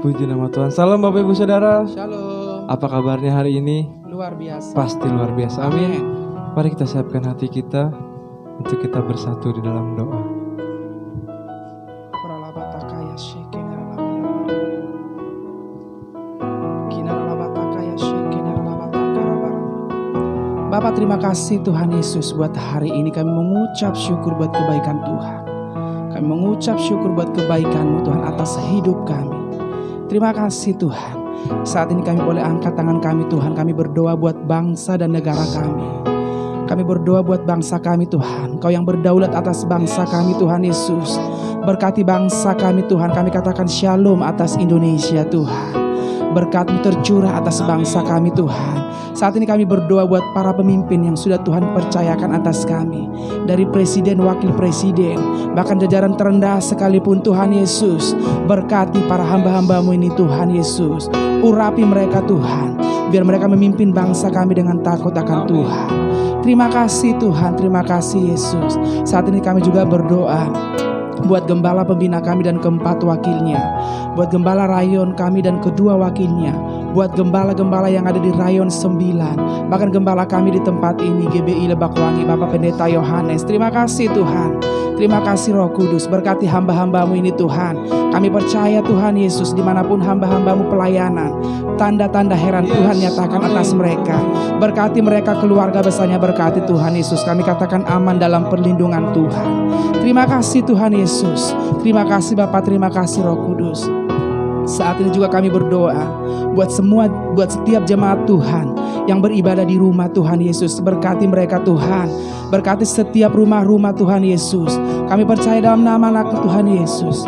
Puji nama Tuhan. Salam Bapak Ibu Saudara. Shalom. Apa kabarnya hari ini? Luar biasa. Pasti luar biasa. Amin. Mari kita siapkan hati kita untuk kita bersatu di dalam doa. Bapak, terima kasih Tuhan Yesus buat hari ini kami mengucap syukur buat kebaikan Tuhan. Kami mengucap syukur buat kebaikan-Mu Tuhan atas hidup kami. Terima kasih Tuhan. Saat ini kami boleh angkat tangan kami Tuhan. Kami berdoa buat bangsa dan negara kami. Kami berdoa buat bangsa kami Tuhan. Kau yang berdaulat atas bangsa kami Tuhan Yesus. Berkati bangsa kami Tuhan. Kami katakan shalom atas Indonesia Tuhan. Berkat-Mu tercurah atas bangsa kami Tuhan. Saat ini kami berdoa buat para pemimpin yang sudah Tuhan percayakan atas kami. Dari presiden, wakil presiden, bahkan jajaran terendah sekalipun Tuhan Yesus. Berkati para hamba-hamba-Mu ini Tuhan Yesus. Urapi mereka Tuhan. Biar mereka memimpin bangsa kami dengan takut akan Tuhan. Terima kasih Tuhan, terima kasih Yesus. Saat ini kami juga berdoa buat gembala pembina kami dan keempat wakilnya, buat gembala rayon kami dan kedua wakilnya, buat gembala-gembala yang ada di rayon 9, bahkan gembala kami di tempat ini GBI Lebakwangi, Bapak Pendeta Yohanes. Terima kasih Tuhan. Terima kasih Roh Kudus. Berkati hamba-hamba-Mu ini Tuhan. Kami percaya Tuhan Yesus, dimanapun hamba-hamba-Mu pelayanan, tanda-tanda heran Tuhan nyatakan atas mereka. Berkati mereka, keluarga besarnya, berkati Tuhan Yesus. Kami katakan aman dalam perlindungan Tuhan. Terima kasih Tuhan Yesus. Terima kasih Bapak, terima kasih Roh Kudus. Saat ini juga kami berdoa buat setiap jemaat Tuhan yang beribadah di rumah Tuhan Yesus. Berkati mereka Tuhan. Berkati setiap rumah-rumah Tuhan Yesus. Kami percaya dalam nama anak Tuhan Yesus,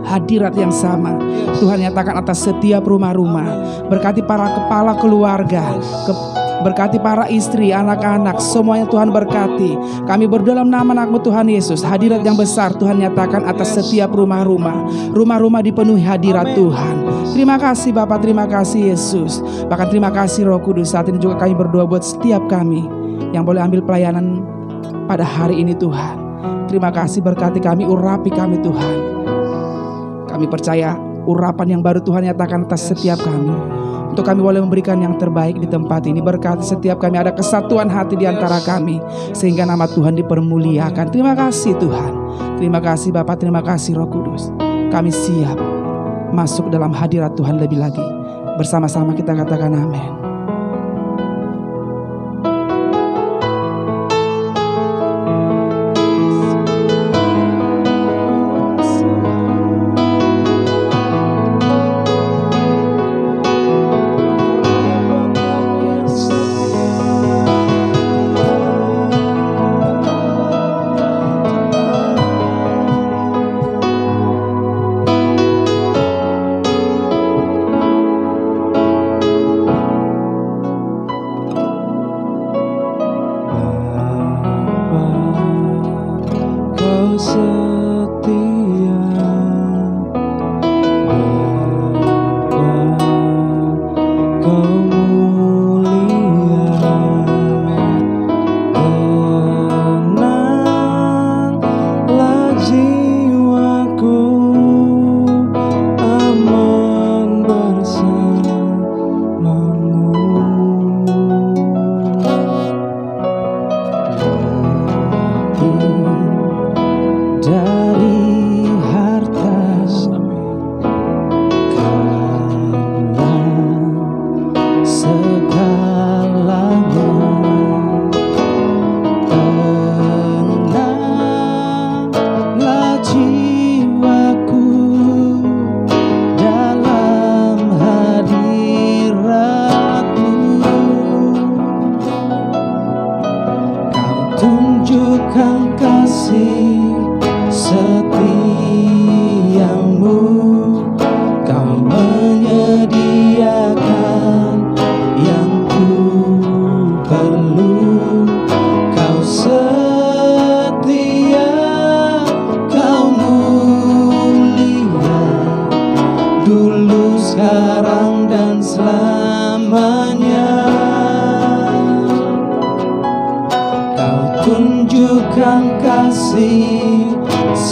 hadirat yang sama Tuhan nyatakan atas setiap rumah-rumah. Berkati para kepala keluarga, berkati para istri, anak-anak, semuanya Tuhan berkati. Kami berdoa dalam nama anak-Mu Tuhan Yesus. Hadirat yang besar Tuhan nyatakan atas setiap rumah-rumah. Rumah-rumah dipenuhi hadirat Tuhan. Terima kasih Bapak, terima kasih Yesus. Bahkan terima kasih Roh Kudus. Saat ini juga kami berdoa buat setiap kami yang boleh ambil pelayanan pada hari ini Tuhan. Terima kasih, berkati kami, urapi kami Tuhan. Kami percaya urapan yang baru Tuhan nyatakan atas setiap kami, untuk kami boleh memberikan yang terbaik di tempat ini. Berkati setiap kami ada kesatuan hati di antara kami, sehingga nama Tuhan dipermuliakan. Terima kasih Tuhan. Terima kasih Bapak, terima kasih Roh Kudus. Kami siap masuk dalam hadirat Tuhan lebih lagi. Bersama-sama kita katakan amin.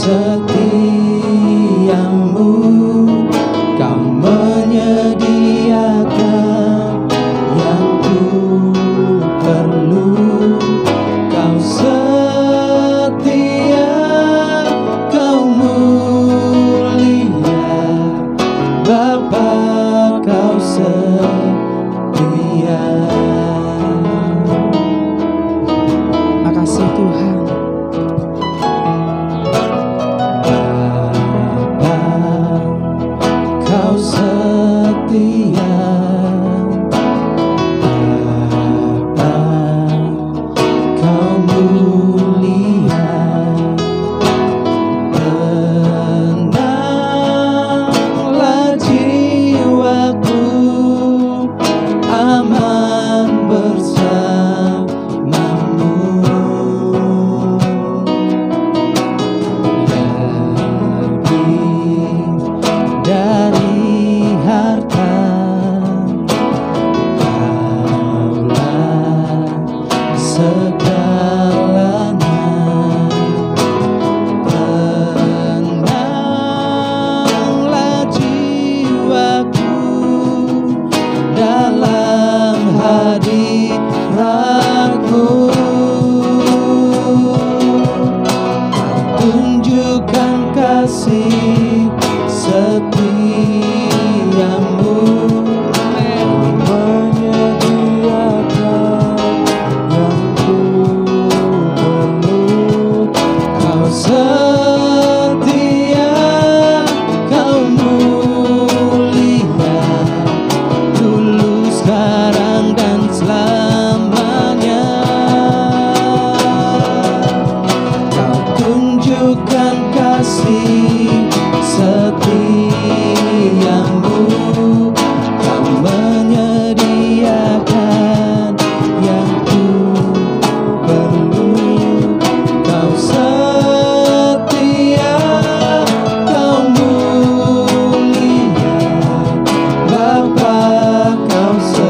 Setiamu, Kau kasih setiamu, menyediakan yang ku perlu. Kau setia, kau mulia, dulu, sekarang, dan selamanya. Kau tunjukkan kasih setiamu, kau menyediakan yang ku perlu. Kau setia, kau mulia, Bapa, kau setia.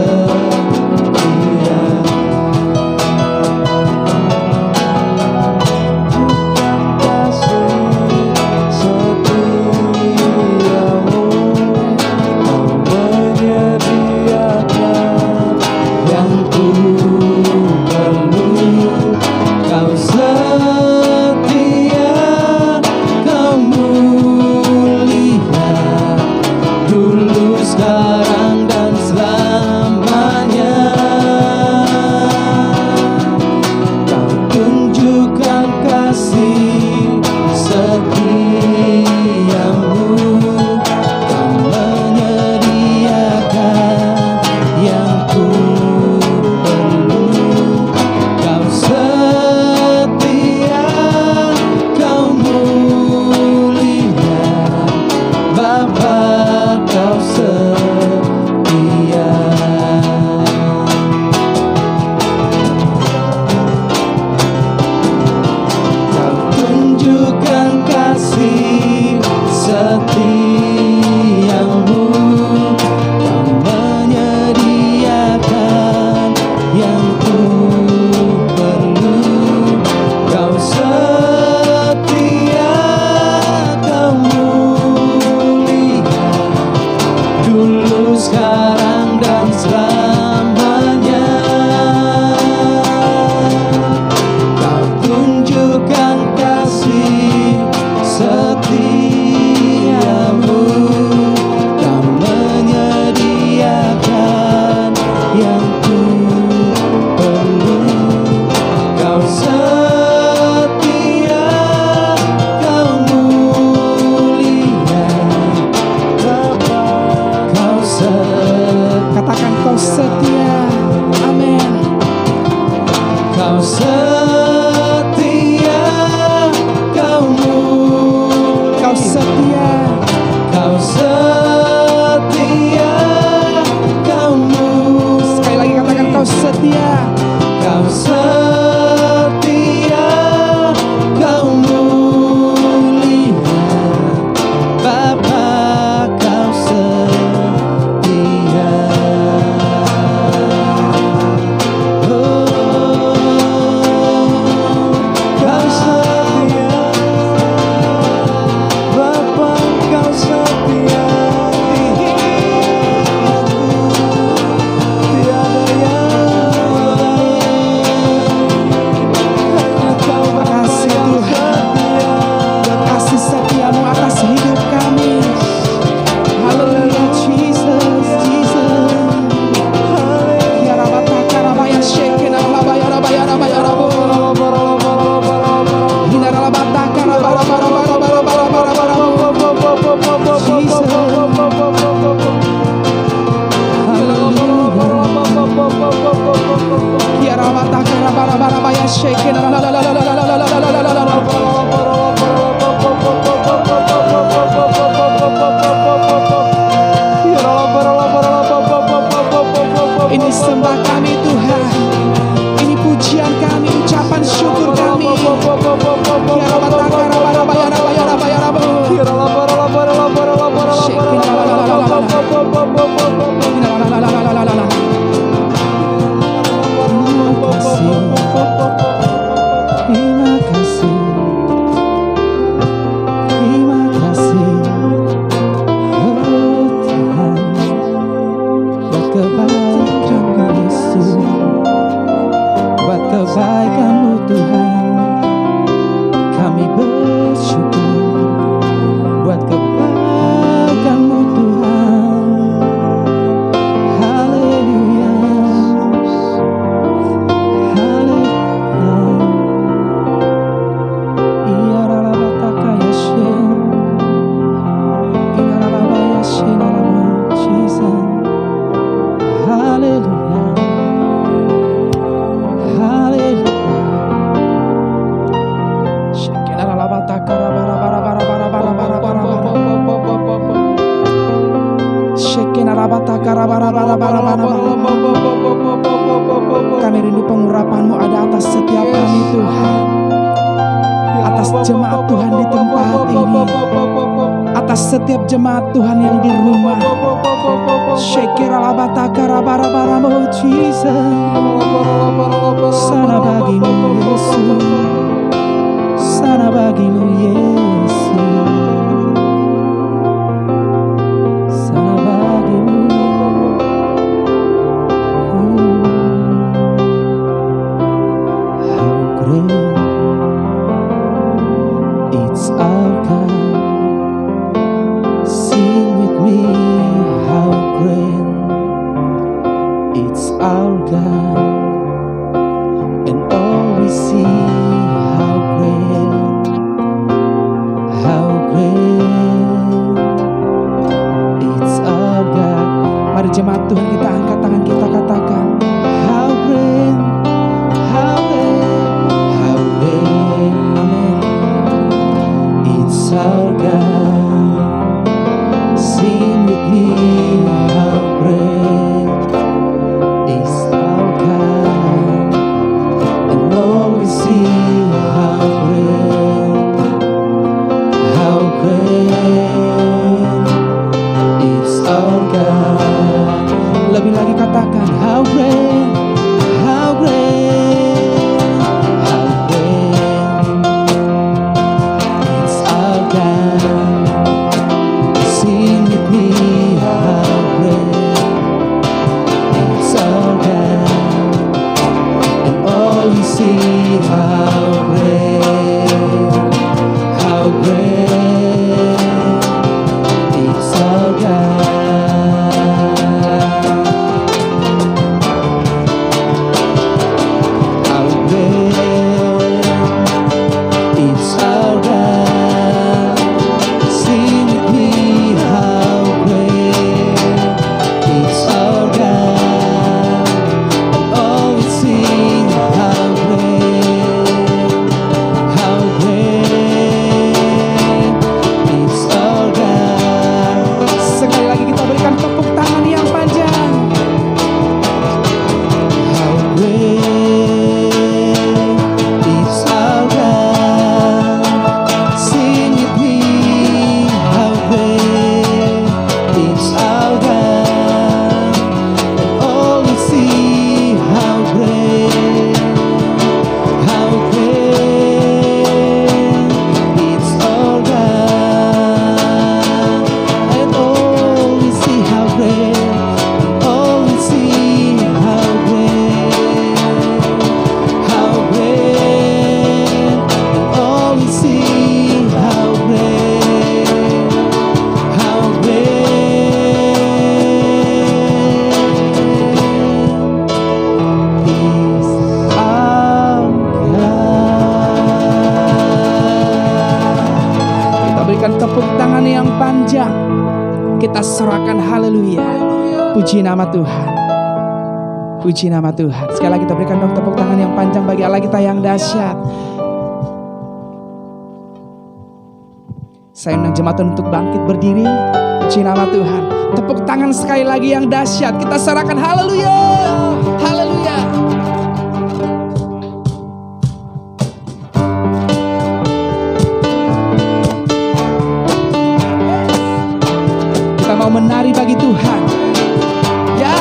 Sekarang dan selamanya, kau tunjukkan kasih setiamu, kau menyediakan yang ku perlu. Kau setia, kau mulia, Bapa, kau setia. Kau tunjukkan kasih setiamu, kau menyediakan yang ku perlu. Kau setia, kau mulia, dulu, sekarang, dan selamanya. Kau tunjukkan kasih setiamu, kau menyediakan yang ku perlu. Kau setia, kau mulia, Bapa, kau setia. Katakan kau setia. Amin. Kau setia, kau mulia, Kau setia. kau setia, kau mulia. Sekali lagi katakan kau setia. Kau setia, kau mulia, Bapa, kau setia. Oh, kau setia, Bapa, kau setia. Tiada Kami rindu pengurapan-Mu ada atas setiap kami Tuhan, atas jemaat Tuhan di tempat ini, atas setiap jemaat Tuhan yang di rumah. Shekiralabatakarabarabaramu Jesus, sana bagimu Yesus, sana bagimu Yesus, sana bagimu. How great it's our God. Sing with me, how great it's our God, and all we see, how great it's our God. Mari jemaat Tuhan, kita angkat tangan kita, katakan how great, amen. It's our God. Sing with me, how great is our God, and all we see, how great is our God. Lebih lagi katakan how great is our God. Sing with me, how great is our God, and all we see, how great is our God. How great is our God. Sing with me, how great is our God, and all we sing, how great is our God. Sekali lagi kita berikan tepuk tangan yang panjang. How great is our God. Sing with me, how great is our God, and all we see, how great is our God, and all we see, how great, and all we see, how great, and all we see, how great is our God. Kita berikan tepuk tangan yang panjang. Kita serahkan haleluya. Puji nama Tuhan. Puji nama Tuhan. Sekali lagi kita berikan dong tepuk tangan yang panjang bagi Allah kita yang dahsyat. Saya undang jemaat untuk bangkit berdiri. Puji nama Tuhan. Tepuk tangan sekali lagi yang dahsyat. Kita serahkan haleluya. Haleluya. Kita mau menari bagi Tuhan. Ya.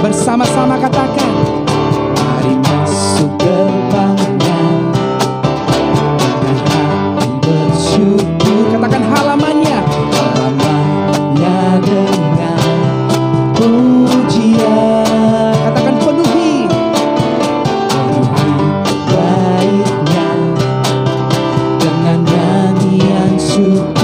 Bersama-sama katakan, mari masuk gerbangnya dengan hati bersyukur. Katakan halamannya dengan pujian. Katakan penuhi baiknya dengan nyanyian syukur.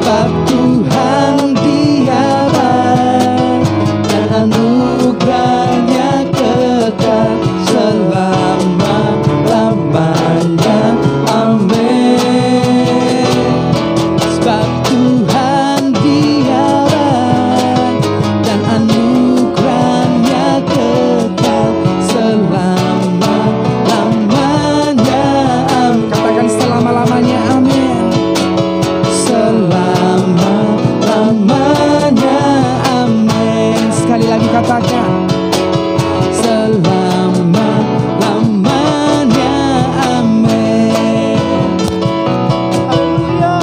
sebab Tuhan Dia baik dan anugerahnya kekal selama-lamanya. Amin. Sebab Tuhan Dia baik dan anugerahnya kekal selama-lamanya. Amin. Katakan selama-lamanya amin. Selama-lamanya. Amin. Sekali lagi katakan. Selama-lamanya. Amin. Haleluya.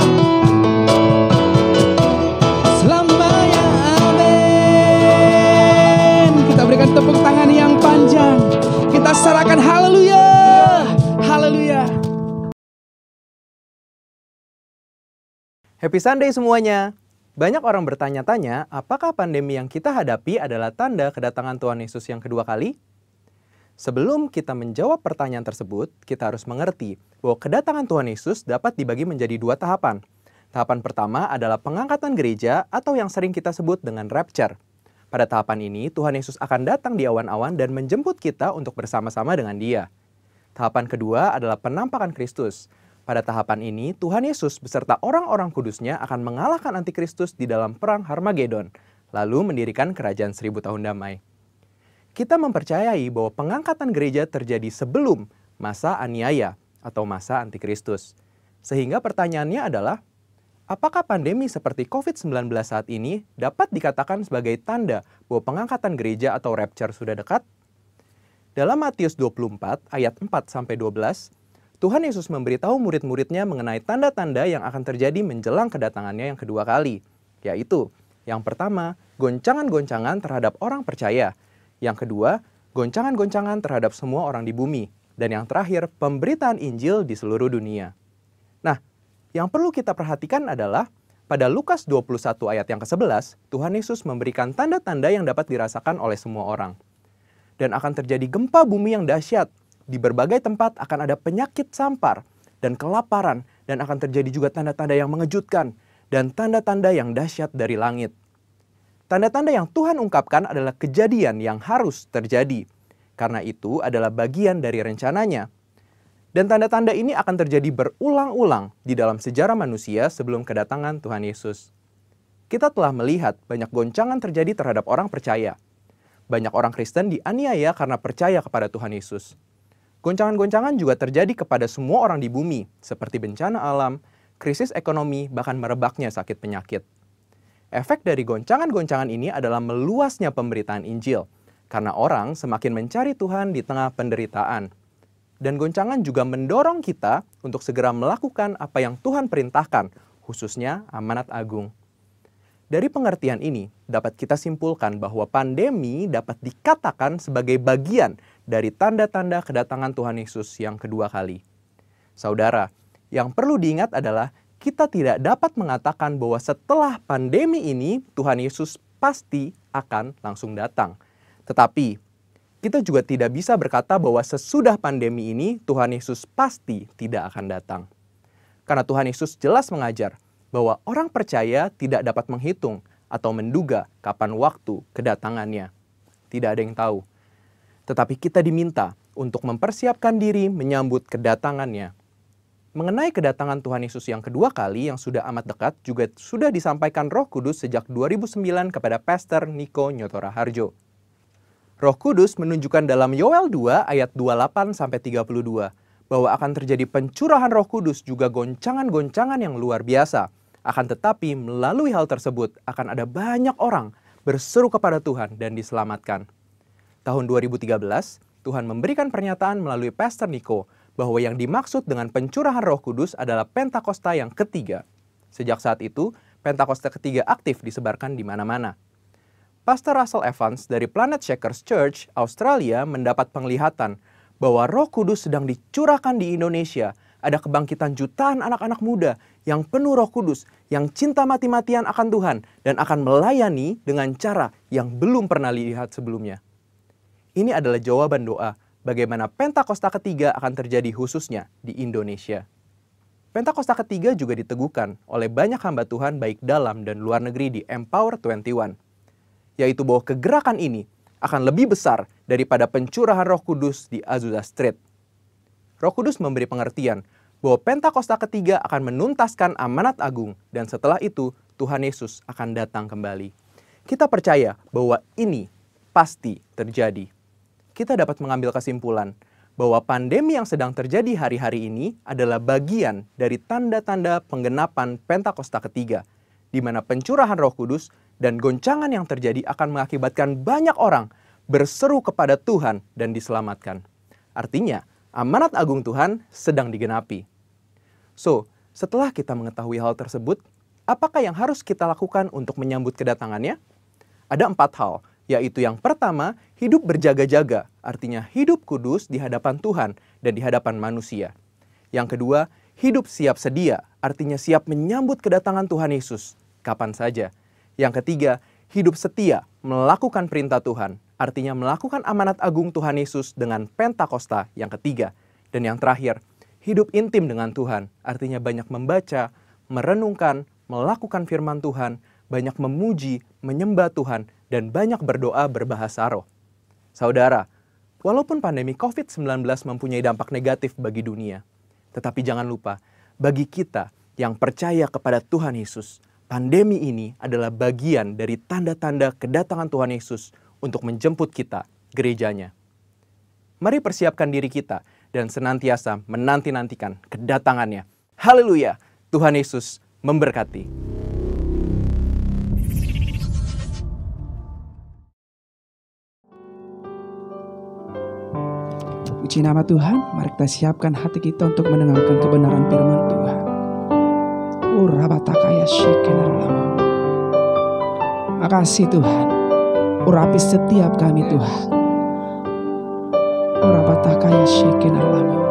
Selamanya. Amin. Kita berikan tepuk tangan yang panjang. Kita serahkan haleluya. Haleluya. Happy Sunday semuanya. Banyak orang bertanya-tanya, apakah pandemi yang kita hadapi adalah tanda kedatangan Tuhan Yesus yang kedua kali? Sebelum kita menjawab pertanyaan tersebut, kita harus mengerti bahwa kedatangan Tuhan Yesus dapat dibagi menjadi dua tahapan. Tahapan pertama adalah pengangkatan gereja atau yang sering kita sebut dengan rapture. Pada tahapan ini, Tuhan Yesus akan datang di awan-awan dan menjemput kita untuk bersama-sama dengan Dia. Tahapan kedua adalah penampakan Kristus. Pada tahapan ini, Tuhan Yesus beserta orang-orang kudusnya akan mengalahkan antikristus di dalam perang Harmagedon, lalu mendirikan kerajaan 1000 tahun damai. Kita mempercayai bahwa pengangkatan gereja terjadi sebelum masa aniaya atau masa antikristus. Sehingga pertanyaannya adalah, apakah pandemi seperti COVID-19 saat ini dapat dikatakan sebagai tanda bahwa pengangkatan gereja atau rapture sudah dekat? Dalam Matius 24 ayat 4-12, Tuhan Yesus memberitahu murid-muridnya mengenai tanda-tanda yang akan terjadi menjelang kedatangannya yang kedua kali, yaitu yang pertama, goncangan-goncangan terhadap orang percaya. Yang kedua, goncangan-goncangan terhadap semua orang di bumi. Dan yang terakhir, pemberitaan Injil di seluruh dunia. Nah, yang perlu kita perhatikan adalah pada Lukas 21 ayat yang ke-11, Tuhan Yesus memberikan tanda-tanda yang dapat dirasakan oleh semua orang. Dan akan terjadi gempa bumi yang dahsyat. Di berbagai tempat akan ada penyakit sampar dan kelaparan, dan akan terjadi juga tanda-tanda yang mengejutkan dan tanda-tanda yang dahsyat dari langit. Tanda-tanda yang Tuhan ungkapkan adalah kejadian yang harus terjadi, karena itu adalah bagian dari rencananya. Dan tanda-tanda ini akan terjadi berulang-ulang di dalam sejarah manusia sebelum kedatangan Tuhan Yesus. Kita telah melihat banyak goncangan terjadi terhadap orang percaya. Banyak orang Kristen dianiaya karena percaya kepada Tuhan Yesus. Goncangan-goncangan juga terjadi kepada semua orang di bumi, seperti bencana alam, krisis ekonomi, bahkan merebaknya sakit penyakit. Efek dari goncangan-goncangan ini adalah meluasnya pemberitaan Injil, karena orang semakin mencari Tuhan di tengah penderitaan. Dan goncangan juga mendorong kita untuk segera melakukan apa yang Tuhan perintahkan, khususnya amanat agung. Dari pengertian ini, dapat kita simpulkan bahwa pandemi dapat dikatakan sebagai bagian dari tanda-tanda kedatangan Tuhan Yesus yang kedua kali. Saudara, yang perlu diingat adalah kita tidak dapat mengatakan bahwa setelah pandemi ini Tuhan Yesus pasti akan langsung datang. Tetapi, kita juga tidak bisa berkata bahwa sesudah pandemi ini Tuhan Yesus pasti tidak akan datang. Karena Tuhan Yesus jelas mengajar bahwa orang percaya tidak dapat menghitung atau menduga kapan waktu kedatangannya. Tidak ada yang tahu. Tetapi kita diminta untuk mempersiapkan diri menyambut kedatangannya. Mengenai kedatangan Tuhan Yesus yang kedua kali yang sudah amat dekat juga sudah disampaikan Roh Kudus sejak 2009 kepada Pastor Niko Nyotora Harjo. Roh Kudus menunjukkan dalam Yoel 2 ayat 28-32 bahwa akan terjadi pencurahan Roh Kudus juga goncangan-goncangan yang luar biasa. Akan tetapi melalui hal tersebut akan ada banyak orang berseru kepada Tuhan dan diselamatkan. Tahun 2013, Tuhan memberikan pernyataan melalui Pastor Niko bahwa yang dimaksud dengan pencurahan Roh Kudus adalah Pentakosta yang ketiga. Sejak saat itu, Pentakosta ketiga aktif disebarkan di mana-mana. Pastor Russell Evans dari Planet Shakers Church, Australia mendapat penglihatan bahwa Roh Kudus sedang dicurahkan di Indonesia. Ada kebangkitan jutaan anak-anak muda yang penuh Roh Kudus, yang cinta mati-matian akan Tuhan dan akan melayani dengan cara yang belum pernah dilihat sebelumnya. Ini adalah jawaban doa bagaimana Pentakosta ketiga akan terjadi khususnya di Indonesia. Pentakosta ketiga juga diteguhkan oleh banyak hamba Tuhan baik dalam dan luar negeri di Empower 21, yaitu bahwa kegerakan ini akan lebih besar daripada pencurahan Roh Kudus di Azusa Street. Roh Kudus memberi pengertian bahwa Pentakosta ketiga akan menuntaskan amanat agung dan setelah itu Tuhan Yesus akan datang kembali. Kita percaya bahwa ini pasti terjadi. Kita dapat mengambil kesimpulan bahwa pandemi yang sedang terjadi hari-hari ini adalah bagian dari tanda-tanda penggenapan Pentakosta ketiga, di mana pencurahan Roh Kudus dan goncangan yang terjadi akan mengakibatkan banyak orang berseru kepada Tuhan dan diselamatkan. Artinya, amanat agung Tuhan sedang digenapi. So, setelah kita mengetahui hal tersebut, apakah yang harus kita lakukan untuk menyambut kedatangannya? Ada 4 hal, yaitu yang pertama, hidup berjaga-jaga, artinya hidup kudus di hadapan Tuhan dan di hadapan manusia. Yang kedua, hidup siap sedia, artinya siap menyambut kedatangan Tuhan Yesus kapan saja. Yang ketiga, hidup setia, melakukan perintah Tuhan, artinya melakukan amanat agung Tuhan Yesus dengan Pentakosta yang ketiga. Dan yang terakhir, hidup intim dengan Tuhan, artinya banyak membaca, merenungkan, melakukan firman Tuhan, banyak memuji, menyembah Tuhan, dan banyak berdoa berbahasa roh. Saudara, walaupun pandemi COVID-19 mempunyai dampak negatif bagi dunia, tetapi jangan lupa, bagi kita yang percaya kepada Tuhan Yesus, pandemi ini adalah bagian dari tanda-tanda kedatangan Tuhan Yesus untuk menjemput kita, gerejanya. Mari persiapkan diri kita dan senantiasa menanti-nantikan kedatangannya. Haleluya! Tuhan Yesus memberkati. Puji nama Tuhan, mari kita siapkan hati kita untuk mendengarkan kebenaran firman Tuhan. Urabatakaya shekenarlamu. Makasih Tuhan, urapi setiap kami Tuhan. Urabatakaya shekenarlamu.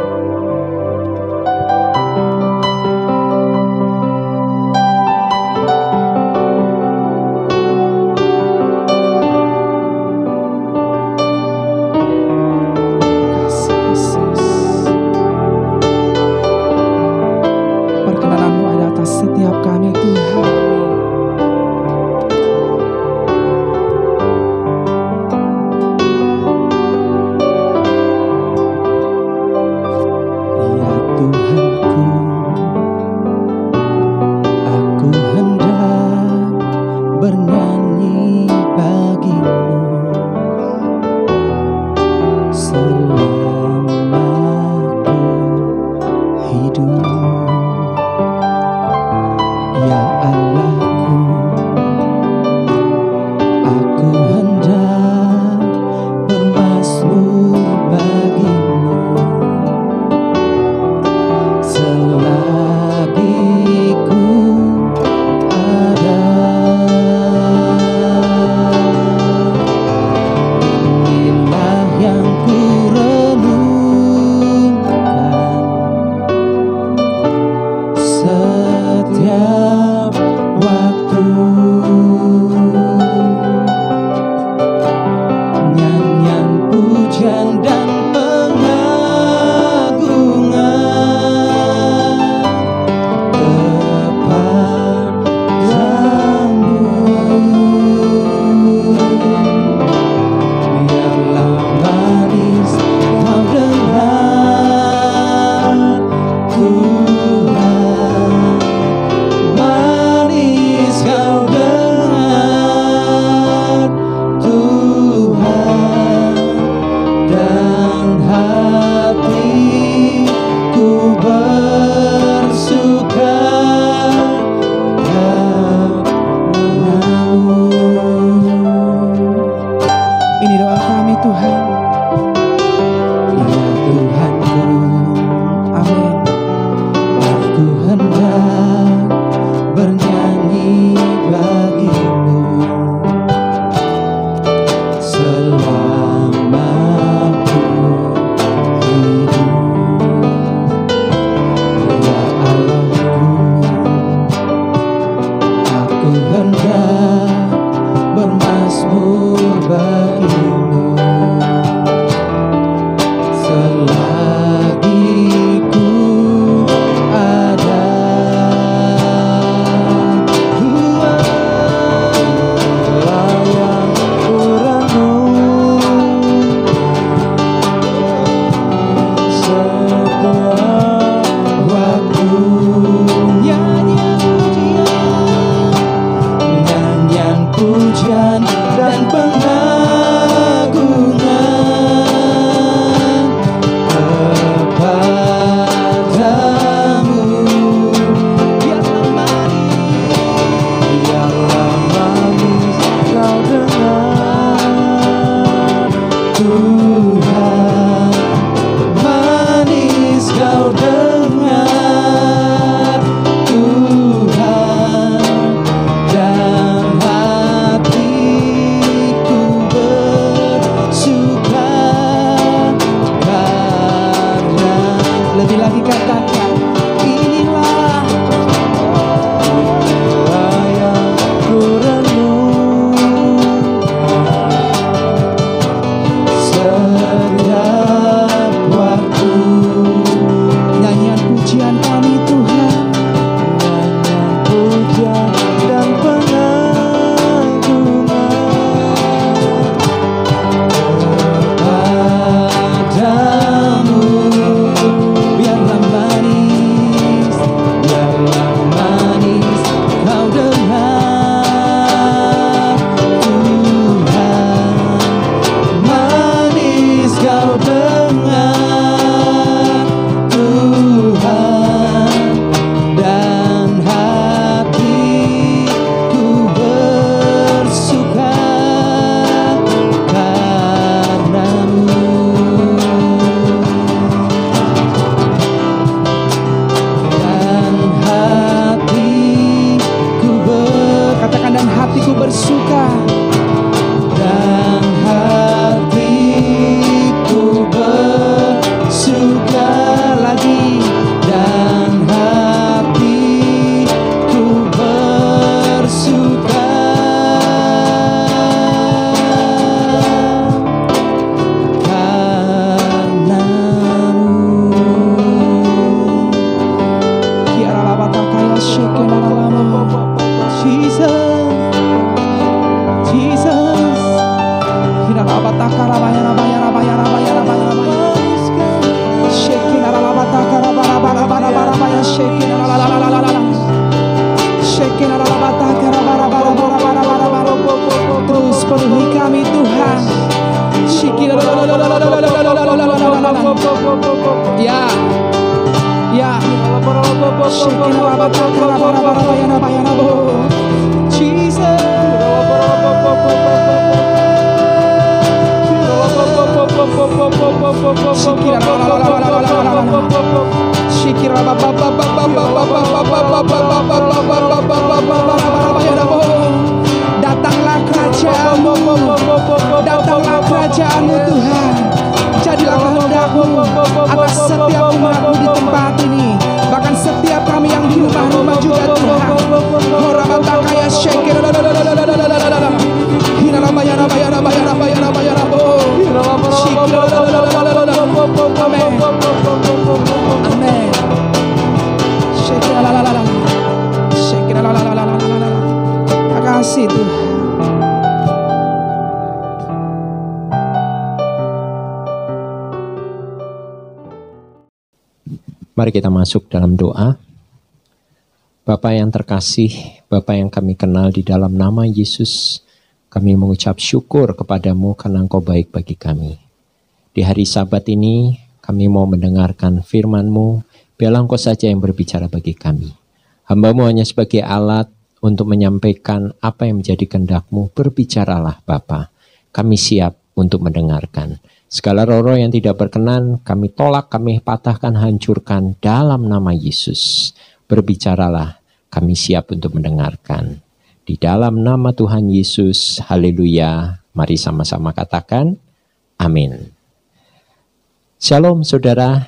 Selagi ku ada pujian dan pengagungan kepadamu. Biarlah manis kau dengar, Tuhan, manis kau dengar, Tuhan, dan hatiku bersuka karena. Lebih lagi katakan, inilah yang ku renungkan setiap waktu. Nyanyian pujian kami Tuhan, nyanyian pujian dan pengagungan kepadamu. Biarlah manis kau dengar, Tuhan, manis kau dengar, Tuhan, dan hatiku bersuka karenamu. Dan hatiku bersuka, dan hatiku bersuka lagi, dan hatiku bersuka karenamu. Jesus, terus penuhi kami Tuhan. Ya, ya. Datanglah kerajaanmu, datanglah kerajaanmu Tuhan. Jadilah kehendak-Mu atas setiap umat-Mu di tempat ini, bahkan setiap kami yang di rumah-rumah juga Tuhan. Amin. Terima kasih Tuhan. Mari kita masuk dalam doa. Bapa yang terkasih, Bapa yang kami kenal di dalam nama Yesus, kami mengucap syukur kepadamu karena Engkau baik bagi kami. Di hari Sabat ini, kami mau mendengarkan firman-Mu, biarlah Engkau saja yang berbicara bagi kami. Hamba-Mu hanya sebagai alat untuk menyampaikan apa yang menjadi kehendak-Mu, berbicaralah Bapa. Kami siap untuk mendengarkan. Segala roh-roh yang tidak berkenan, kami tolak, kami patahkan, hancurkan dalam nama Yesus. Berbicaralah, kami siap untuk mendengarkan. Di dalam nama Tuhan Yesus, haleluya. Mari sama-sama katakan, amin. Shalom saudara,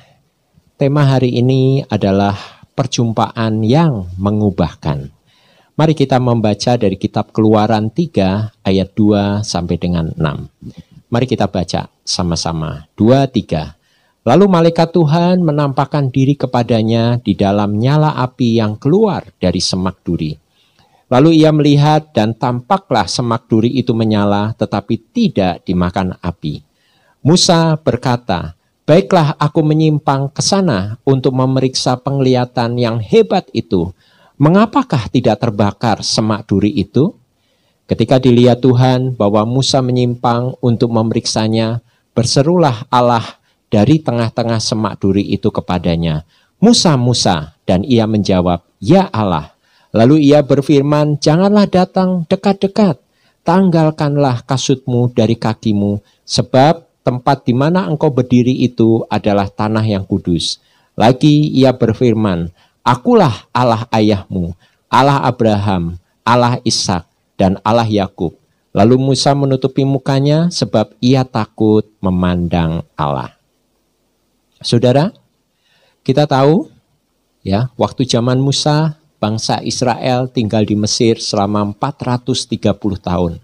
tema hari ini adalah perjumpaan yang mengubahkan. Mari kita membaca dari kitab Keluaran 3 ayat 2 sampai dengan 6. Mari kita baca sama-sama. 2, 3. Lalu malaikat Tuhan menampakkan diri kepadanya di dalam nyala api yang keluar dari semak duri. Lalu ia melihat dan tampaklah semak duri itu menyala tetapi tidak dimakan api. Musa berkata, baiklah aku menyimpang ke sana untuk memeriksa penglihatan yang hebat itu. Mengapakah tidak terbakar semak duri itu? Ketika dilihat Tuhan bahwa Musa menyimpang untuk memeriksanya, berserulah Allah dari tengah-tengah semak duri itu kepadanya, "Musa, Musa," dan ia menjawab, "Ya Allah." Lalu ia berfirman, "Janganlah datang dekat-dekat, tanggalkanlah kasutmu dari kakimu, sebab tempat di mana engkau berdiri itu adalah tanah yang kudus." Lagi ia berfirman, "Akulah Allah ayahmu, Allah Abraham, Allah Ishak, dan Allah Yakub." Lalu Musa menutupi mukanya sebab ia takut memandang Allah. Saudara, kita tahu ya, waktu zaman Musa, bangsa Israel tinggal di Mesir selama 430 tahun.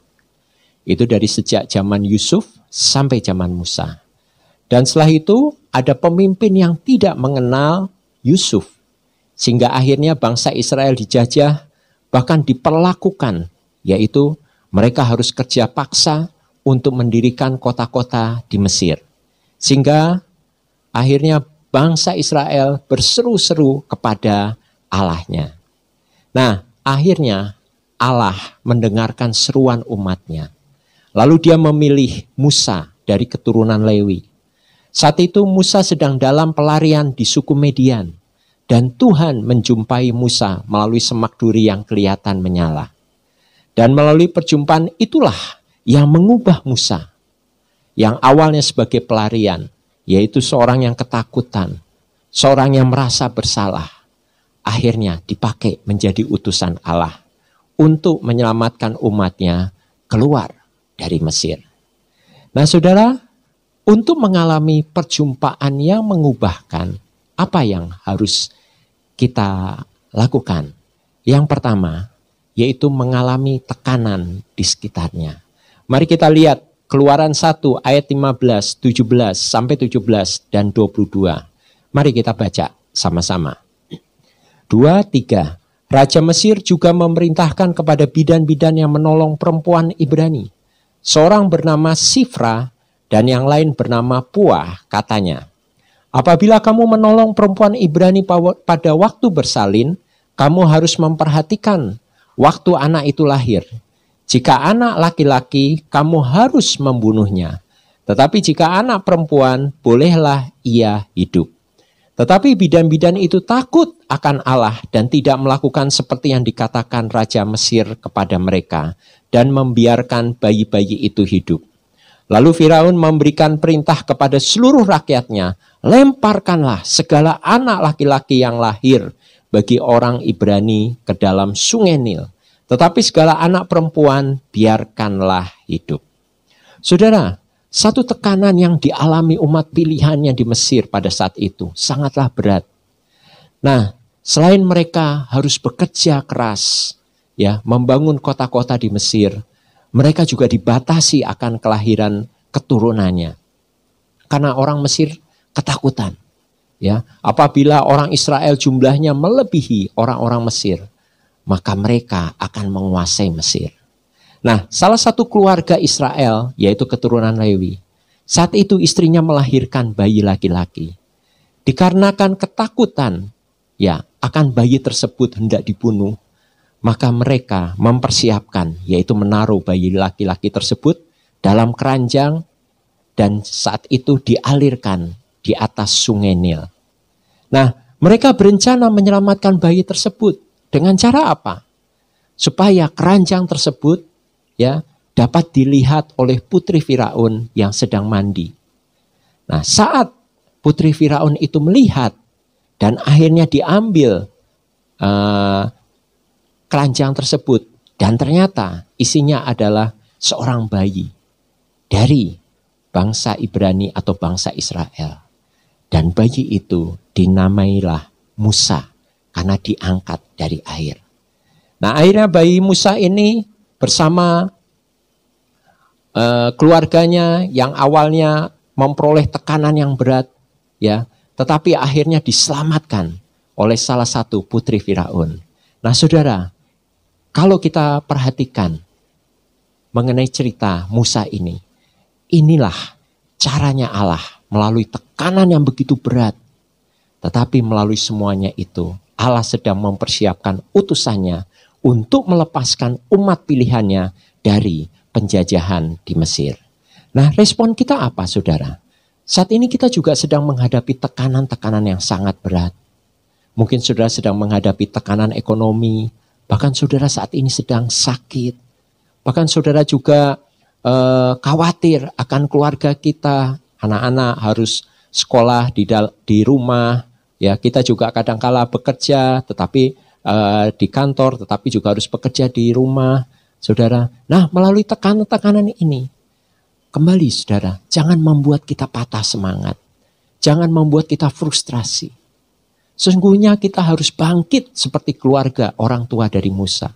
Itu dari sejak zaman Yusuf sampai zaman Musa. Dan setelah itu ada pemimpin yang tidak mengenal Yusuf. Sehingga akhirnya bangsa Israel dijajah, bahkan diperlakukan, yaitu mereka harus kerja paksa untuk mendirikan kota-kota di Mesir. Sehingga akhirnya bangsa Israel berseru-seru kepada Allahnya. Nah, akhirnya Allah mendengarkan seruan umatnya. Lalu dia memilih Musa dari keturunan Lewi. Saat itu Musa sedang dalam pelarian di suku Median. Dan Tuhan menjumpai Musa melalui semak duri yang kelihatan menyala. Dan melalui perjumpaan itulah yang mengubah Musa. Yang awalnya sebagai pelarian, yaitu seorang yang ketakutan, seorang yang merasa bersalah. Akhirnya dipakai menjadi utusan Allah untuk menyelamatkan umatnya keluar dari Mesir. Nah saudara, untuk mengalami perjumpaan yang mengubahkan, apa yang harus kita lakukan? Yang pertama, yaitu mengalami tekanan di sekitarnya. Mari kita lihat Keluaran 1 ayat 15, 17 sampai 17 dan 22. Mari kita baca sama-sama. 2, 3. Raja Mesir juga memerintahkan kepada bidan-bidan yang menolong perempuan Ibrani. Seorang bernama Sifra dan yang lain bernama Puah, katanya, "Apabila kamu menolong perempuan Ibrani pada waktu bersalin, kamu harus memperhatikan waktu anak itu lahir. Jika anak laki-laki, kamu harus membunuhnya. Tetapi jika anak perempuan, bolehlah ia hidup." Tetapi bidan-bidan itu takut akan Allah dan tidak melakukan seperti yang dikatakan Raja Mesir kepada mereka dan membiarkan bayi-bayi itu hidup. Lalu Firaun memberikan perintah kepada seluruh rakyatnya, "Lemparkanlah segala anak laki-laki yang lahir bagi orang Ibrani ke dalam sungai Nil. Tetapi segala anak perempuan biarkanlah hidup." Saudara, satu tekanan yang dialami umat pilihannya di Mesir pada saat itu sangatlah berat. Nah, selain mereka harus bekerja keras, ya, membangun kota-kota di Mesir, mereka juga dibatasi akan kelahiran keturunannya. Karena orang Mesir ketakutan, ya, apabila orang Israel jumlahnya melebihi orang-orang Mesir, maka mereka akan menguasai Mesir. Nah, salah satu keluarga Israel, yaitu keturunan Lewi, saat itu istrinya melahirkan bayi laki-laki. Dikarenakan ketakutan, ya, akan bayi tersebut hendak dibunuh, maka mereka mempersiapkan, yaitu menaruh bayi laki-laki tersebut dalam keranjang dan saat itu dialirkan di atas sungai Nil. Nah, mereka berencana menyelamatkan bayi tersebut dengan cara apa? Supaya keranjang tersebut, ya, dapat dilihat oleh putri Firaun yang sedang mandi. Nah, saat putri Firaun itu melihat dan akhirnya diambil keranjang tersebut dan ternyata isinya adalah seorang bayi dari bangsa Ibrani atau bangsa Israel. Dan bayi itu dinamailah Musa karena diangkat dari air. Nah, akhirnya bayi Musa ini bersama keluarganya yang awalnya memperoleh tekanan yang berat, ya, tetapi akhirnya diselamatkan oleh salah satu putri Firaun. Nah, saudara, kalau kita perhatikan mengenai cerita Musa ini, inilah caranya Allah melalui tekanan yang begitu berat, tetapi melalui semuanya itu Allah sedang mempersiapkan utusannya untuk melepaskan umat pilihannya dari penjajahan di Mesir. Nah, respon kita apa, saudara? Saat ini kita juga sedang menghadapi tekanan-tekanan yang sangat berat. Mungkin saudara sedang menghadapi tekanan ekonomi, bahkan saudara saat ini sedang sakit. Bahkan saudara juga khawatir akan keluarga kita, anak-anak harus sekolah di rumah. Ya, kita juga kadang-kala bekerja, tetapi di kantor, tetapi juga harus bekerja di rumah, saudara. Nah, melalui tekanan-tekanan ini, kembali saudara, jangan membuat kita patah semangat. Jangan membuat kita frustrasi. Sesungguhnya kita harus bangkit seperti keluarga orang tua dari Musa,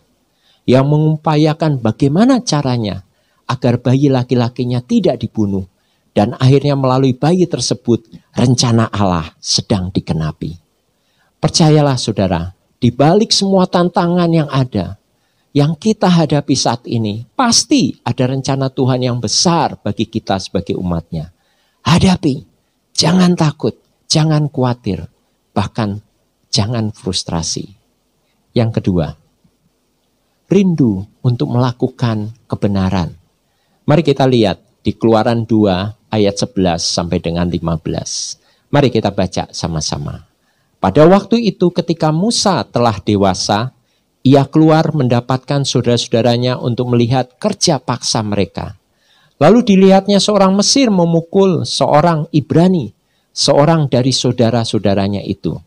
yang mengupayakan bagaimana caranya agar bayi laki-lakinya tidak dibunuh. Dan akhirnya melalui bayi tersebut, rencana Allah sedang digenapi. Percayalah saudara, di balik semua tantangan yang ada, yang kita hadapi saat ini, pasti ada rencana Tuhan yang besar bagi kita sebagai umatnya. Hadapi, jangan takut, jangan khawatir, bahkan jangan frustrasi. Yang kedua, rindu untuk melakukan kebenaran. Mari kita lihat di Keluaran 2 ayat 11 sampai dengan 15. Mari kita baca sama-sama. Pada waktu itu ketika Musa telah dewasa, ia keluar mendapatkan saudara-saudaranya untuk melihat kerja paksa mereka. Lalu dilihatnya seorang Mesir memukul seorang Ibrani, seorang dari saudara-saudaranya itu.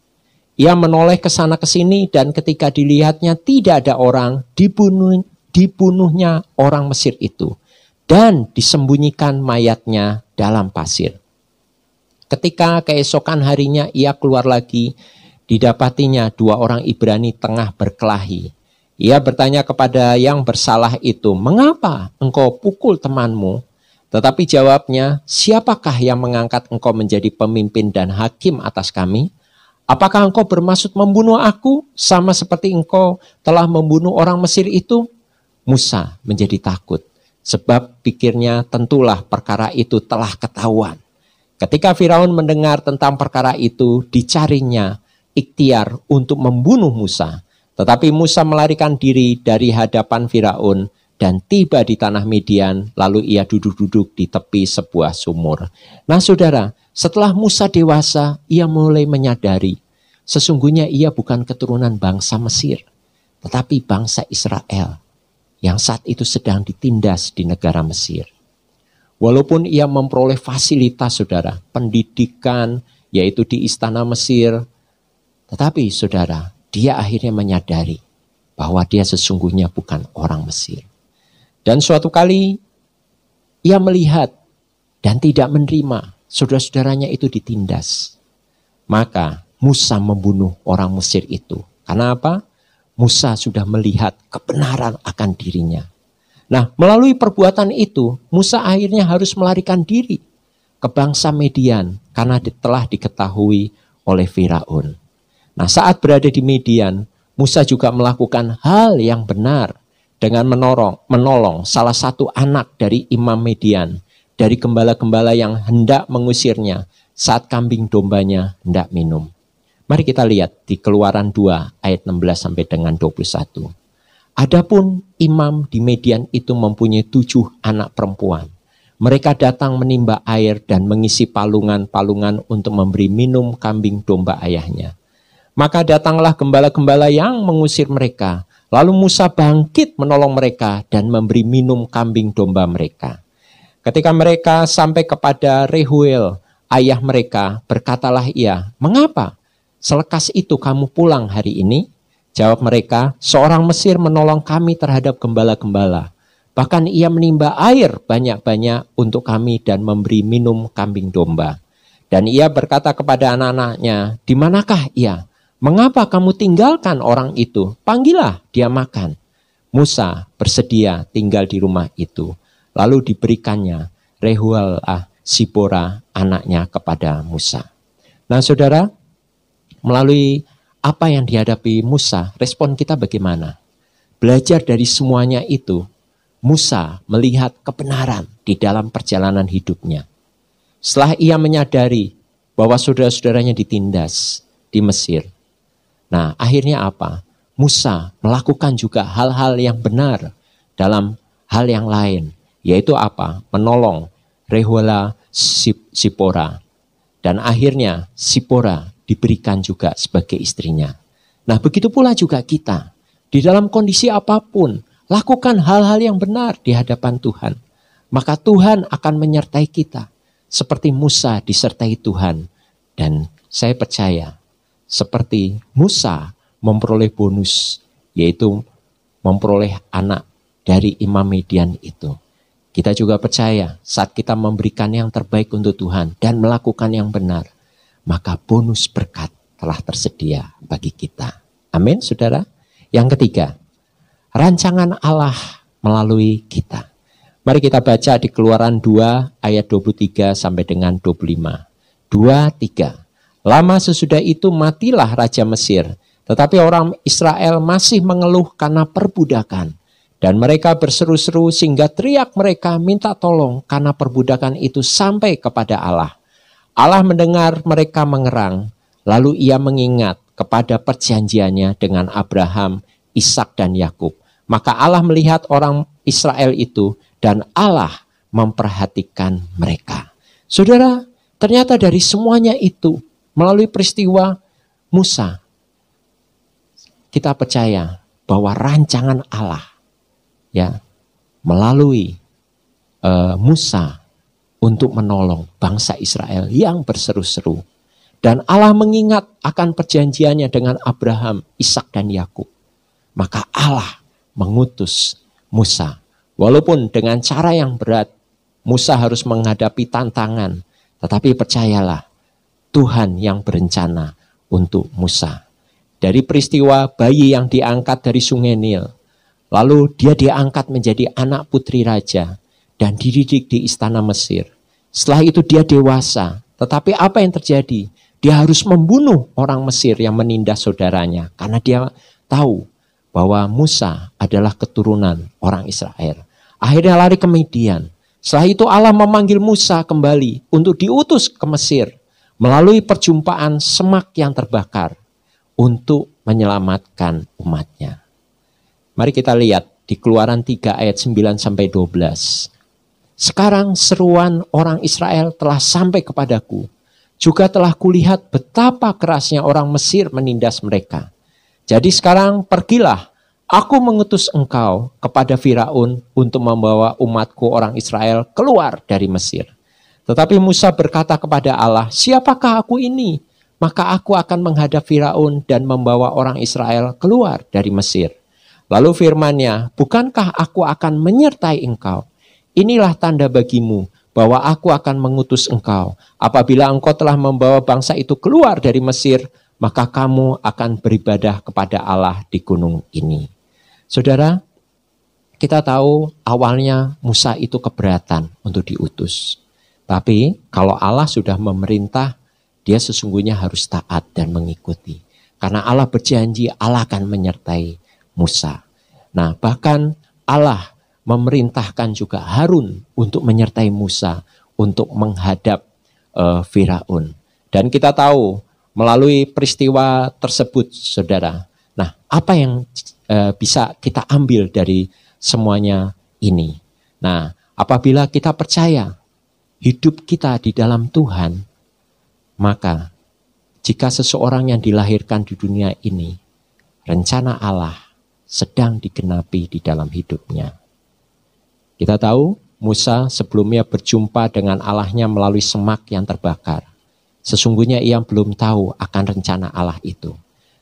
Ia menoleh ke sana ke sini dan ketika dilihatnya tidak ada orang, dibunuhnya orang Mesir itu. Dan disembunyikan mayatnya dalam pasir. Ketika keesokan harinya ia keluar lagi, didapatinya dua orang Ibrani tengah berkelahi. Ia bertanya kepada yang bersalah itu, "Mengapa engkau pukul temanmu?" Tetapi jawabnya, "Siapakah yang mengangkat engkau menjadi pemimpin dan hakim atas kami? Apakah engkau bermaksud membunuh aku sama seperti engkau telah membunuh orang Mesir itu?" Musa menjadi takut. Sebab pikirnya tentulah perkara itu telah ketahuan. Ketika Firaun mendengar tentang perkara itu, dicarinya ikhtiar untuk membunuh Musa. Tetapi Musa melarikan diri dari hadapan Firaun dan tiba di tanah Midian, lalu ia duduk-duduk di tepi sebuah sumur. Nah saudara, setelah Musa dewasa, ia mulai menyadari sesungguhnya ia bukan keturunan bangsa Mesir, tetapi bangsa Israel yang saat itu sedang ditindas di negara Mesir. Walaupun ia memperoleh fasilitas saudara, pendidikan yaitu di istana Mesir, tetapi saudara, dia akhirnya menyadari bahwa dia sesungguhnya bukan orang Mesir. Dan suatu kali ia melihat dan tidak menerima saudara-saudaranya itu ditindas. Maka Musa membunuh orang Mesir itu. Karena apa? Musa sudah melihat kebenaran akan dirinya. Nah, melalui perbuatan itu, Musa akhirnya harus melarikan diri ke bangsa Midian karena telah diketahui oleh Firaun. Nah, saat berada di Midian, Musa juga melakukan hal yang benar dengan menolong salah satu anak dari imam Midian, dari gembala-gembala yang hendak mengusirnya saat kambing dombanya hendak minum. Mari kita lihat di Keluaran 2 ayat 16 sampai dengan 21. Adapun imam di Midian itu mempunyai 7 anak perempuan. Mereka datang menimba air dan mengisi palungan-palungan untuk memberi minum kambing domba ayahnya. Maka datanglah gembala-gembala yang mengusir mereka. Lalu Musa bangkit menolong mereka dan memberi minum kambing domba mereka. Ketika mereka sampai kepada Rehuel, ayah mereka, berkatalah ia, "Mengapa selekas itu kamu pulang hari ini?" Jawab mereka, "Seorang Mesir menolong kami terhadap gembala-gembala. Bahkan ia menimba air banyak-banyak untuk kami dan memberi minum kambing domba." Dan ia berkata kepada anak-anaknya, "Di manakah ia? Mengapa kamu tinggalkan orang itu? Panggillah dia makan." Musa bersedia tinggal di rumah itu. Lalu diberikannya Rehuel Sipora anaknya kepada Musa. Nah saudara, melalui apa yang dihadapi Musa, respon kita bagaimana? Belajar dari semuanya itu, Musa melihat kebenaran di dalam perjalanan hidupnya. Setelah ia menyadari bahwa saudara-saudaranya ditindas di Mesir. Nah, akhirnya apa? Musa melakukan juga hal-hal yang benar dalam hal yang lain, yaitu apa? Menolong Rehola Sipora. Dan akhirnya Sipora diberikan juga sebagai istrinya. Nah, begitu pula juga kita. Di dalam kondisi apapun, lakukan hal-hal yang benar di hadapan Tuhan. Maka Tuhan akan menyertai kita. Seperti Musa disertai Tuhan. Dan saya percaya, seperti Musa memperoleh bonus, yaitu memperoleh anak dari Imam Midian itu. Kita juga percaya saat kita memberikan yang terbaik untuk Tuhan dan melakukan yang benar, maka bonus berkat telah tersedia bagi kita. Amin, saudara. Yang ketiga, rancangan Allah melalui kita. Mari kita baca di Keluaran 2 ayat 23 sampai dengan 25. 2-3. Lama sesudah itu matilah Raja Mesir, tetapi orang Israel masih mengeluh karena perbudakan. Dan mereka berseru-seru sehingga teriak mereka minta tolong karena perbudakan itu sampai kepada Allah. Allah mendengar mereka mengerang, lalu ia mengingat kepada perjanjiannya dengan Abraham, Ishak dan Yakub. Maka Allah melihat orang Israel itu dan Allah memperhatikan mereka. Saudara, ternyata dari semuanya itu, melalui peristiwa Musa, kita percaya bahwa rancangan Allah melalui Musa untuk menolong bangsa Israel yang berseru-seru. Dan Allah mengingat akan perjanjiannya dengan Abraham, Ishak dan Yakub. Maka Allah mengutus Musa. Walaupun dengan cara yang berat, Musa harus menghadapi tantangan. Tetapi percayalah, Tuhan yang berencana untuk Musa. Dari peristiwa bayi yang diangkat dari sungai Nil, lalu dia diangkat menjadi anak putri raja dan dididik di istana Mesir. Setelah itu dia dewasa. Tetapi apa yang terjadi? Dia harus membunuh orang Mesir yang menindas saudaranya. Karena dia tahu bahwa Musa adalah keturunan orang Israel. Akhirnya lari ke Midian. Setelah itu Allah memanggil Musa kembali untuk diutus ke Mesir melalui perjumpaan semak yang terbakar untuk menyelamatkan umatnya. Mari kita lihat di Keluaran 3 ayat 9-12. Sekarang seruan orang Israel telah sampai kepadaku. Juga telah kulihat betapa kerasnya orang Mesir menindas mereka. Jadi sekarang pergilah, aku mengutus engkau kepada Firaun untuk membawa umatku orang Israel keluar dari Mesir. Tetapi Musa berkata kepada Allah, siapakah aku ini? Maka aku akan menghadap Firaun dan membawa orang Israel keluar dari Mesir. Lalu firman-Nya, bukankah aku akan menyertai engkau? Inilah tanda bagimu bahwa aku akan mengutus engkau. Apabila engkau telah membawa bangsa itu keluar dari Mesir, maka kamu akan beribadah kepada Allah di gunung ini. Saudara, kita tahu awalnya Musa itu keberatan untuk diutus. Tapi kalau Allah sudah memerintah, dia sesungguhnya harus taat dan mengikuti. Karena Allah berjanji Allah akan menyertai Musa. Nah, bahkan Allah memerintahkan juga Harun untuk menyertai Musa untuk menghadap Firaun. Dan kita tahu melalui peristiwa tersebut, saudara. Nah, apa yang bisa kita ambil dari semuanya ini? Nah, apabila kita percaya hidup kita di dalam Tuhan, maka jika seseorang yang dilahirkan di dunia ini, rencana Allah sedang digenapi di dalam hidupnya. Kita tahu Musa sebelumnya berjumpa dengan Allahnya melalui semak yang terbakar. Sesungguhnya ia belum tahu akan rencana Allah itu.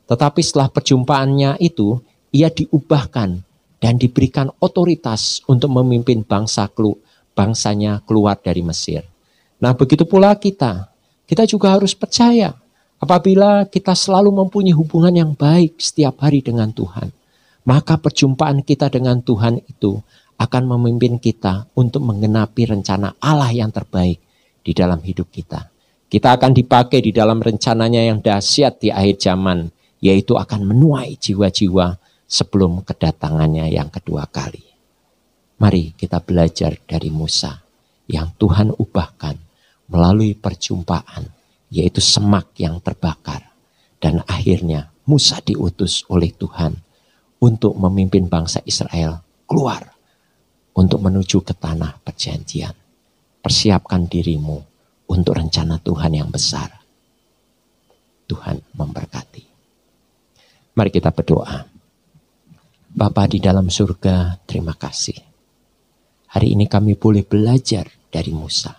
Tetapi setelah perjumpaannya itu, ia diubahkan dan diberikan otoritas untuk memimpin bangsanya keluar dari Mesir. Nah, begitu pula kita juga harus percaya apabila kita selalu mempunyai hubungan yang baik setiap hari dengan Tuhan. Maka perjumpaan kita dengan Tuhan itu akan memimpin kita untuk menggenapi rencana Allah yang terbaik di dalam hidup kita. Kita akan dipakai di dalam rencananya yang dahsyat di akhir zaman, yaitu akan menuai jiwa-jiwa sebelum kedatangannya yang kedua kali. Mari kita belajar dari Musa yang Tuhan ubahkan melalui perjumpaan, yaitu semak yang terbakar. Dan akhirnya Musa diutus oleh Tuhan untuk memimpin bangsa Israel keluar untuk menuju ke tanah perjanjian. Persiapkan dirimu untuk rencana Tuhan yang besar. Tuhan memberkati. Mari kita berdoa. Bapa di dalam surga, terima kasih. Hari ini kami boleh belajar dari Musa.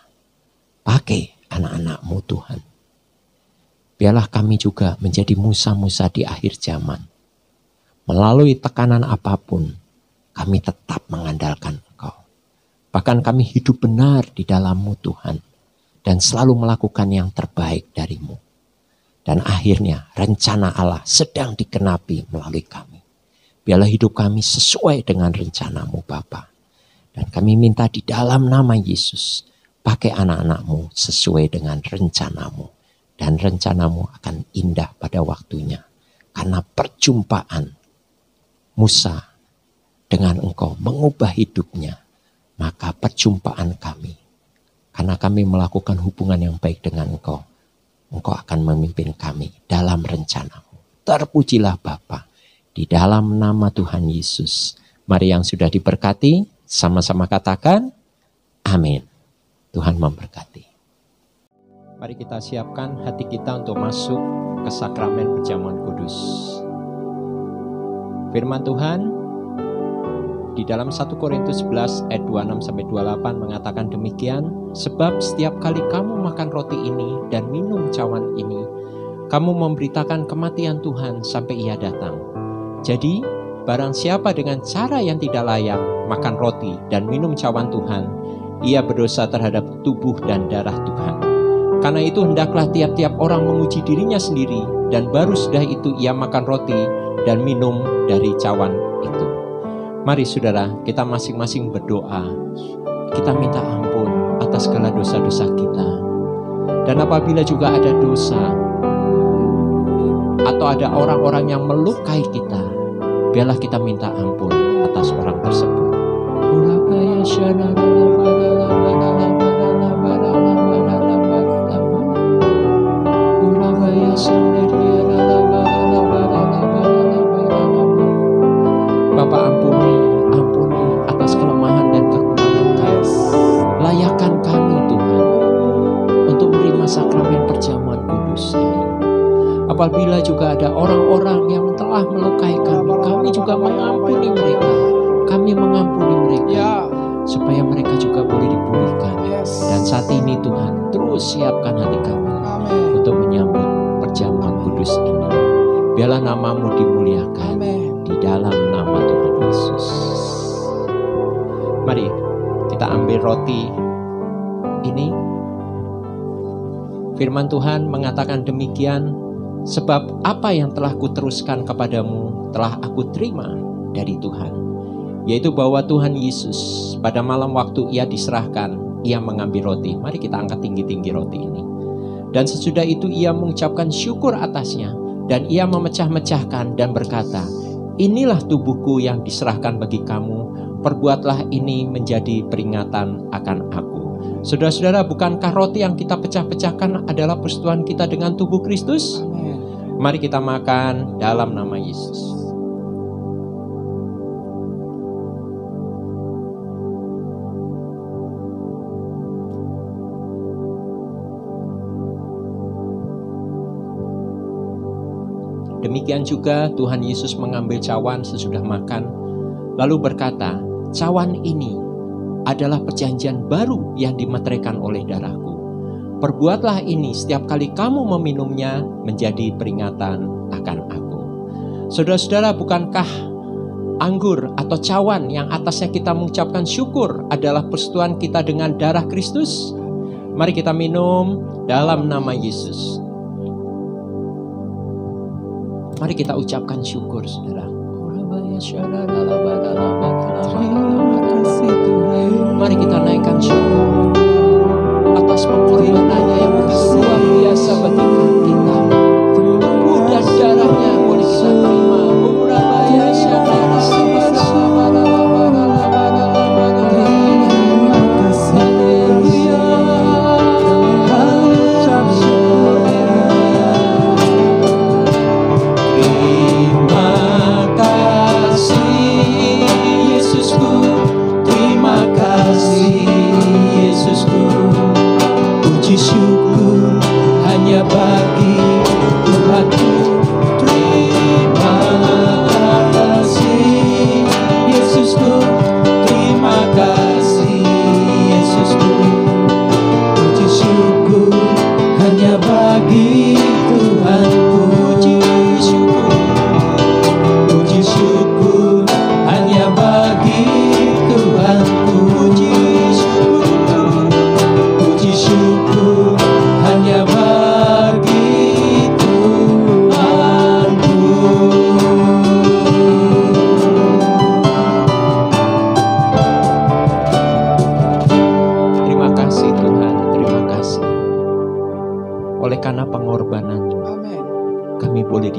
Pakai anak-anak-mu Tuhan. Biarlah kami juga menjadi Musa-Musa di akhir zaman. Melalui tekanan apapun, kami tetap mengandalkan Engkau. Bahkan kami hidup benar di dalam-Mu Tuhan. Dan selalu melakukan yang terbaik dari-Mu. Dan akhirnya rencana Allah sedang dikenapi melalui kami. Biarlah hidup kami sesuai dengan rencana-Mu Bapa. Dan kami minta di dalam nama Yesus, pakai anak-anak-Mu sesuai dengan rencana-Mu. Dan rencana-Mu akan indah pada waktunya. Karena perjumpaan Musa dengan Engkau mengubah hidupnya. Maka perjumpaan kami, karena kami melakukan hubungan yang baik dengan Engkau, Engkau akan memimpin kami dalam rencana-Mu. Terpujilah Bapa, di dalam nama Tuhan Yesus. Mari yang sudah diberkati, sama-sama katakan, amin. Tuhan memberkati. Mari kita siapkan hati kita untuk masuk ke sakramen perjamuan kudus. Firman Tuhan di dalam 1 Korintus 11 ayat 26-28 mengatakan demikian, sebab setiap kali kamu makan roti ini dan minum cawan ini, kamu memberitakan kematian Tuhan sampai Ia datang. Jadi, barang siapa dengan cara yang tidak layak makan roti dan minum cawan Tuhan, ia berdosa terhadap tubuh dan darah Tuhan. Karena itu hendaklah tiap-tiap orang menguji dirinya sendiri, dan baru sudah itu ia makan roti dan minum dari cawan itu. Mari saudara, kita masing-masing berdoa. Kita minta ampun atas segala dosa-dosa kita. Dan apabila juga ada dosa, atau ada orang-orang yang melukai kita, biarlah kita minta ampun atas orang tersebut. Bapak ampuni atas kelemahan dan kekurangan kami. Layakan kami Tuhan untuk menerima sakramen perjamuan kudus ini. Apabila juga ada orang-orang yang telah melukai kami, kami juga mengampuni mereka. Kami mengampuni mereka supaya mereka juga boleh dipulihkan. Dan saat ini Tuhan, terus siapkan hati kami untuk menyambut perjamuan kudus ini. Biarlah nama-Mu dimuliakan di dalam nama Tuhan Yesus. Mari kita ambil roti ini. Firman Tuhan mengatakan demikian, sebab apa yang telah kuteruskan kepadamu telah aku terima dari Tuhan, yaitu bahwa Tuhan Yesus pada malam waktu Ia diserahkan, Ia mengambil roti. Mari kita angkat tinggi-tinggi roti ini. Dan sesudah itu Ia mengucapkan syukur atasnya, dan Ia memecah-mecahkan dan berkata, inilah tubuhku yang diserahkan bagi kamu, perbuatlah ini menjadi peringatan akan aku. Saudara-saudara, bukankah roti yang kita pecah-pecahkan adalah persekutuan kita dengan tubuh Kristus? Mari kita makan dalam nama Yesus. Demikian juga Tuhan Yesus mengambil cawan sesudah makan, lalu berkata, cawan ini adalah perjanjian baru yang dimeteraikan oleh darahku. Perbuatlah ini setiap kali kamu meminumnya menjadi peringatan akan aku. Saudara-saudara, bukankah anggur atau cawan yang atasnya kita mengucapkan syukur adalah persekutuan kita dengan darah Kristus? Mari kita minum dalam nama Yesus. Mari kita ucapkan syukur, saudara. Mari kita naikkan syukur atas pengorbanannya yang luar biasa bagi kita. Tubuh dan darahnya boleh kita terima. Terima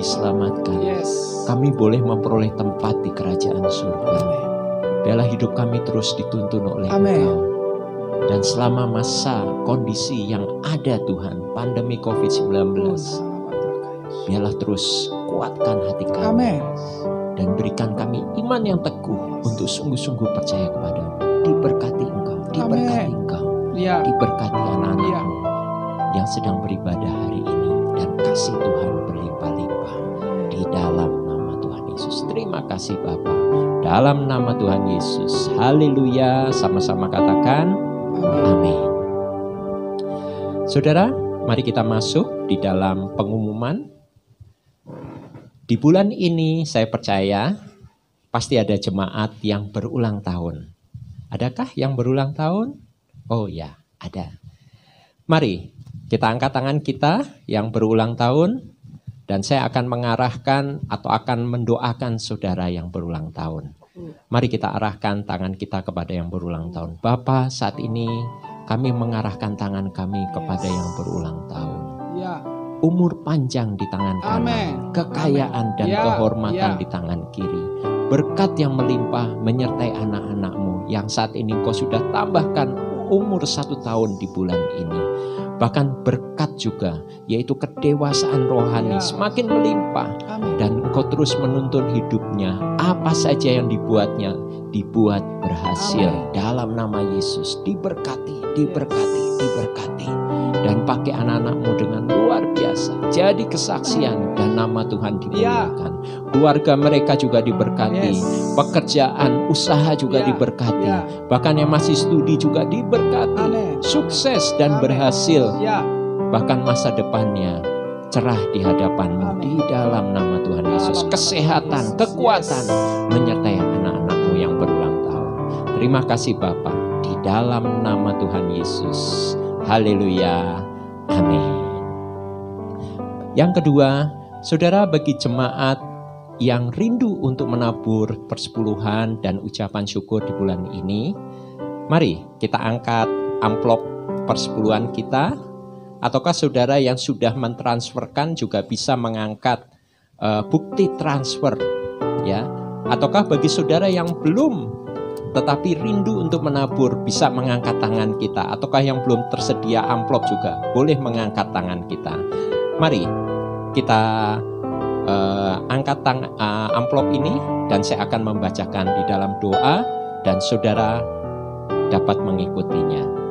diselamatkan. Yes. Kami boleh memperoleh tempat di kerajaan surga. Amin. Biarlah hidup kami terus dituntun oleh Amin. Engkau. Dan selama masa kondisi yang ada Tuhan, pandemi COVID-19, biarlah terus kuatkan hati kami. Amin. Dan berikan kami iman yang teguh untuk sungguh-sungguh percaya kepadamu. Diberkati Engkau, diberkati Amin. Engau, Ya. diberkati Ya. anak-anakmu yang sedang beribadah hari ini. Dan kasih Tuhan berlimpah-limpah di dalam nama Tuhan Yesus. Terima kasih Bapa. Dalam nama Tuhan Yesus. Haleluya. Sama-sama katakan amin. Saudara, mari kita masuk di dalam pengumuman. Di bulan ini saya percaya pasti ada jemaat yang berulang tahun. Adakah yang berulang tahun? Oh ya, ada. Mari kita angkat tangan kita yang berulang tahun. Dan saya akan mengarahkan atau akan mendoakan saudara yang berulang tahun. Mari kita arahkan tangan kita kepada yang berulang tahun. Bapa, saat ini kami mengarahkan tangan kami kepada yang berulang tahun. Ya. Umur panjang di tangan kanan, Amin. kekayaan dan Ya, kehormatan ya. di tangan kiri. Berkat yang melimpah menyertai anak-anakmu yang saat ini kau sudah tambahkan umur 1 tahun di bulan ini. Bahkan berkat juga, yaitu kedewasaan rohani Ya. semakin melimpah. Amin. Dan engkau terus menuntun hidupnya. Apa saja yang dibuatnya, dibuat berhasil. Amin. Dalam nama Yesus, diberkati, diberkati, diberkati. Dan pakai anak-anakmu dengan luar biasa. Jadi kesaksian dan nama Tuhan dimuliakan. Keluarga mereka juga diberkati. Yes. Pekerjaan, usaha juga Ya. diberkati. Ya. Bahkan yang masih studi juga diberkati. Amin. Sukses dan Amin. berhasil. Ya. Bahkan masa depannya cerah di hadapanmu. Amin. Di dalam nama Tuhan Yesus. Dalam nama Kesehatan, Yesus. kekuatan Yes. menyertai anak-anakmu yang berulang tahun. Terima kasih Bapa. Di dalam nama Tuhan Yesus. Haleluya. Amin. Yang kedua, saudara, bagi jemaat yang rindu untuk menabur persepuluhan dan ucapan syukur di bulan ini, mari kita angkat amplop persepuluhan kita. Ataukah saudara yang sudah mentransferkan juga bisa mengangkat bukti transfer, ya? Ataukah bagi saudara yang belum tetapi rindu untuk menabur bisa mengangkat tangan kita? Ataukah yang belum tersedia amplop juga boleh mengangkat tangan kita? Mari kita angkat amplop ini dan saya akan membacakan di dalam doa dan saudara dapat mengikutinya.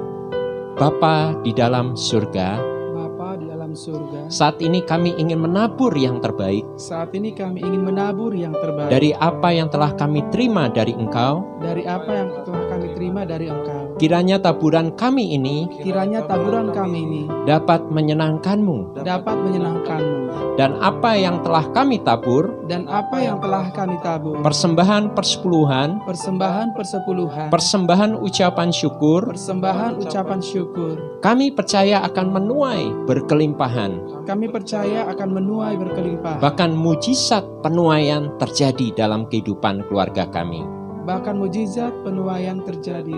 Bapa di dalam surga, Bapa di dalam surga, saat ini kami ingin menabur yang terbaik saat ini kami ingin menabur yang terbaik dari apa yang telah kami terima dari Engkau. dari apa yang telah kami terima dari Engkau. Kiranya taburan kami ini Kiranya taburan kami ini dapat menyenangkan-Mu, dapat menyenangkan-Mu, dan apa yang telah kami tabur, dan apa yang telah kami tabur, persembahan persepuluhan, persembahan persepuluhan, persembahan ucapan syukur, persembahan ucapan syukur, kami percaya akan menuai berkelimpahan. kami percaya akan menuai berkelimpahan. Bahkan mujizat penuaian terjadi dalam kehidupan keluarga kami. Bahkan mujizat penuaian terjadi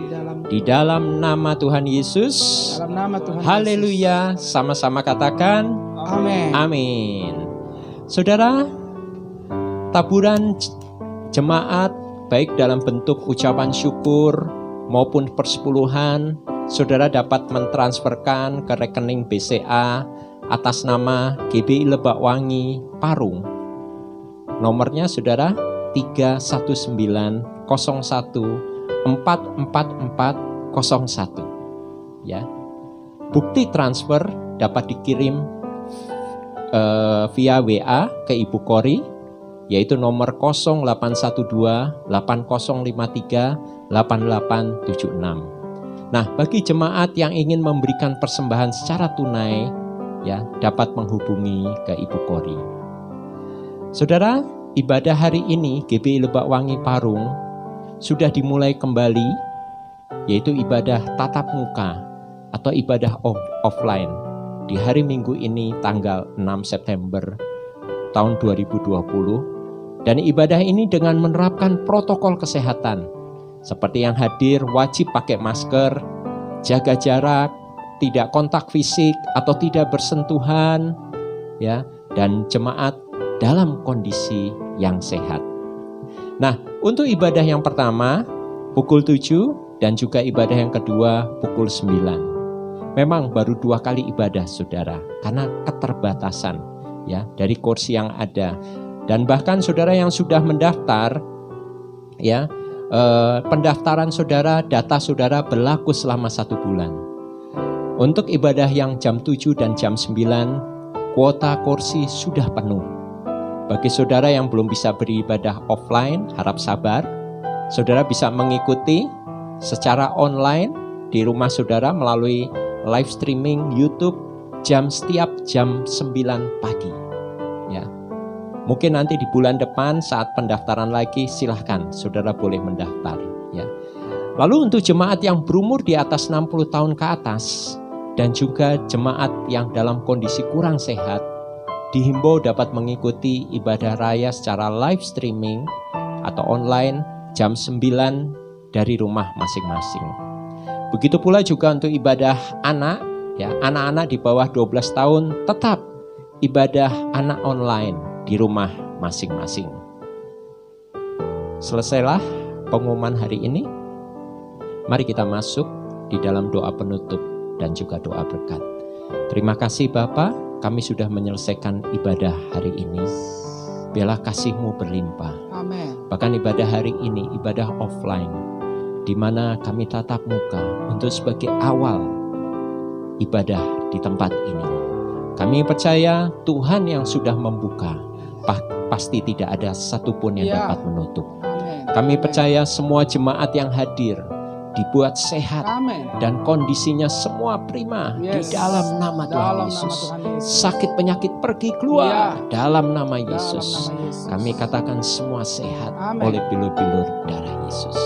Di dalam nama Tuhan Yesus. dalam nama Tuhan Yesus. Haleluya. Sama-sama katakan Amin. amin. Saudara, taburan jemaat baik dalam bentuk ucapan syukur maupun persepuluhan, saudara dapat mentransferkan ke rekening BCA atas nama GBI Lebak Wangi Parung. Nomornya saudara 31901444401. Ya. Bukti transfer dapat dikirim via WA ke Ibu Kori, yaitu nomor 0812-8053-8876. Nah, bagi jemaat yang ingin memberikan persembahan secara tunai, ya, dapat menghubungi ke Ibu Kori. Saudara, ibadah hari ini GBI Lebak Wangi Parung sudah dimulai kembali, yaitu ibadah tatap muka atau ibadah offline di hari Minggu ini tanggal 6 September tahun 2020. Dan ibadah ini dengan menerapkan protokol kesehatan seperti yang hadir wajib pakai masker, jaga jarak, tidak kontak fisik atau tidak bersentuhan, ya. Dan jemaat dalam kondisi yang sehat. Nah, untuk ibadah yang pertama pukul 7 dan juga ibadah yang kedua pukul 9. Memang baru 2 kali ibadah saudara, karena keterbatasan ya dari kursi yang ada. Dan bahkan saudara yang sudah mendaftar ya, pendaftaran saudara, data saudara berlaku selama 1 bulan. Untuk ibadah yang jam 7 dan jam 9, kuota kursi sudah penuh. Bagi saudara yang belum bisa beribadah offline, harap sabar. Saudara bisa mengikuti secara online di rumah saudara melalui live streaming YouTube setiap jam 9 pagi. Ya. Mungkin nanti di bulan depan saat pendaftaran lagi, silahkan saudara boleh mendaftar. Ya. Lalu untuk jemaat yang berumur di atas 60 tahun ke atas dan juga jemaat yang dalam kondisi kurang sehat, dihimbau dapat mengikuti ibadah raya secara live streaming atau online jam 9 dari rumah masing-masing. Begitu pula juga untuk ibadah anak, ya, anak-anak di bawah 12 tahun tetap ibadah anak online di rumah masing-masing. Selesailah pengumuman hari ini. Mari kita masuk di dalam doa penutup dan juga doa berkat. Terima kasih Bapa, kami sudah menyelesaikan ibadah hari ini. Biarlah kasih-Mu berlimpah. Amin. Bahkan ibadah hari ini, ibadah offline, di mana kami tatap muka untuk sebagai awal ibadah di tempat ini. Kami percaya Tuhan yang sudah membuka, pasti tidak ada satupun yang dapat menutup. Amin. Kami percaya semua jemaat yang hadir dibuat sehat Amin. dan kondisinya semua prima di dalam nama Tuhan Yesus. Sakit penyakit pergi keluar dalam nama Yesus. Kami katakan semua sehat oleh bilur-bilur darah Yesus.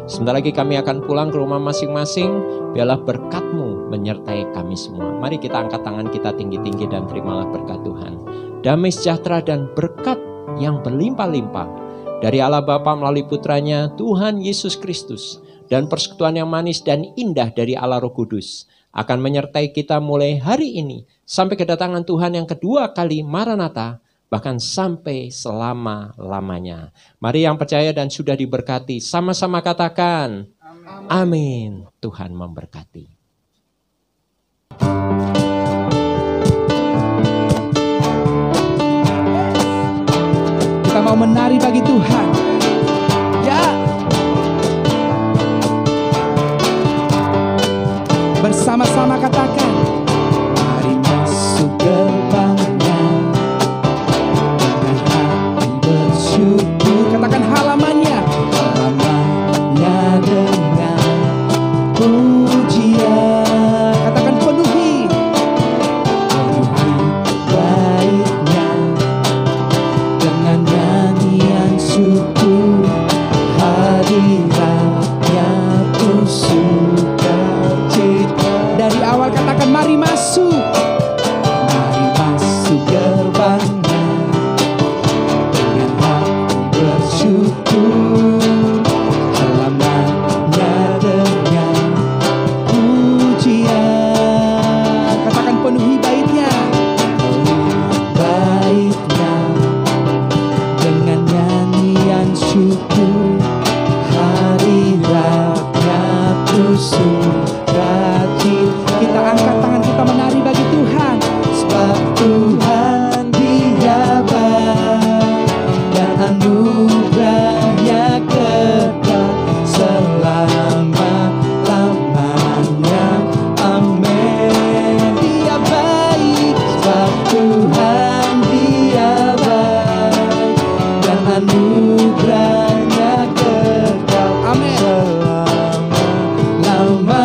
Sebentar lagi kami akan pulang ke rumah masing-masing. Biarlah berkat-Mu menyertai kami semua. Mari kita angkat tangan kita tinggi-tinggi dan terimalah berkat Tuhan. Damai sejahtera dan berkat yang berlimpah-limpah dari Allah Bapa melalui Putranya Tuhan Yesus Kristus, dan persekutuan yang manis dan indah dari Allah Roh Kudus akan menyertai kita mulai hari ini sampai kedatangan Tuhan yang kedua kali Maranatha, bahkan sampai selama-lamanya. Mari yang percaya dan sudah diberkati sama-sama katakan amin. Tuhan memberkati. Kita mau menari bagi Tuhan. Ya. Bersama-sama katakan, mari masuk gerbangnya dengan hati bersyukur. Katakan halamannya dengan pujian. Katakan penuhi baiknya dengan nyanyian syukur. Hadiratnya pun sukacita. Dari awal katakan mari masuk gerbangnya dengan hati bersyukur. Halamannya dengan pujian. Katakan penuhi baitnya dengan nyanyian syukur. Hadiratnya pun sukacita. Kita angkat tangan kita menari bagi Tuhan. Sebab Tuhan Dia baik dan anugerahnya kekal selama-lamanya. Amin. Dia baik, sebab Tuhan Dia baik dan anugerahnya kekal. Amin. Selama-lamanya.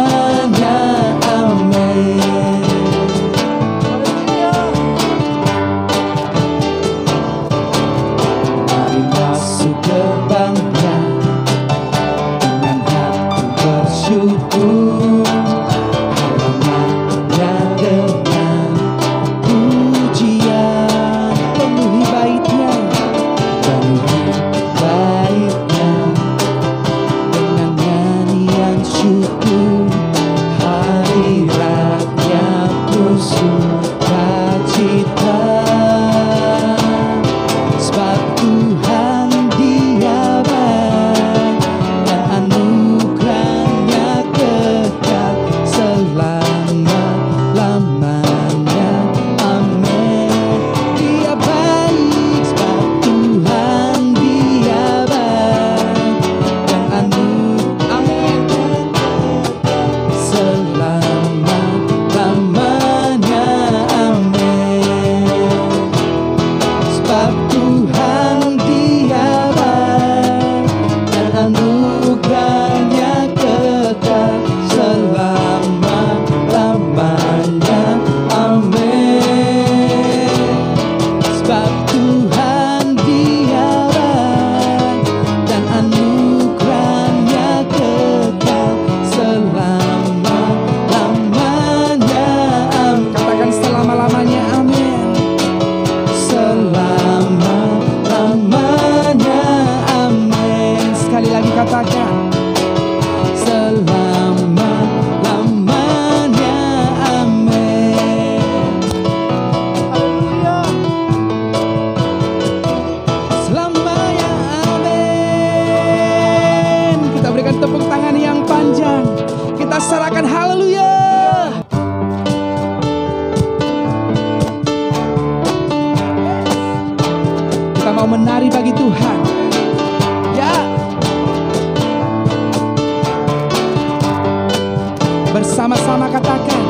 sama-sama katakan.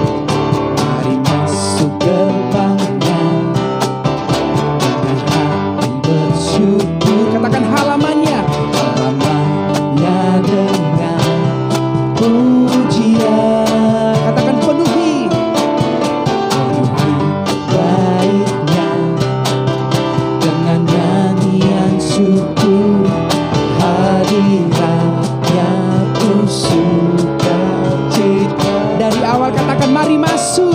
Mari masuk gerbangnya dengan hati bersyukur. Katakan halamannya. Halamannya dengan pujian. Katakan penuhi Baiknya dengan nyanyian syukur. Hadiratnya pun sukacita. dari awal. Katakan mari masuk.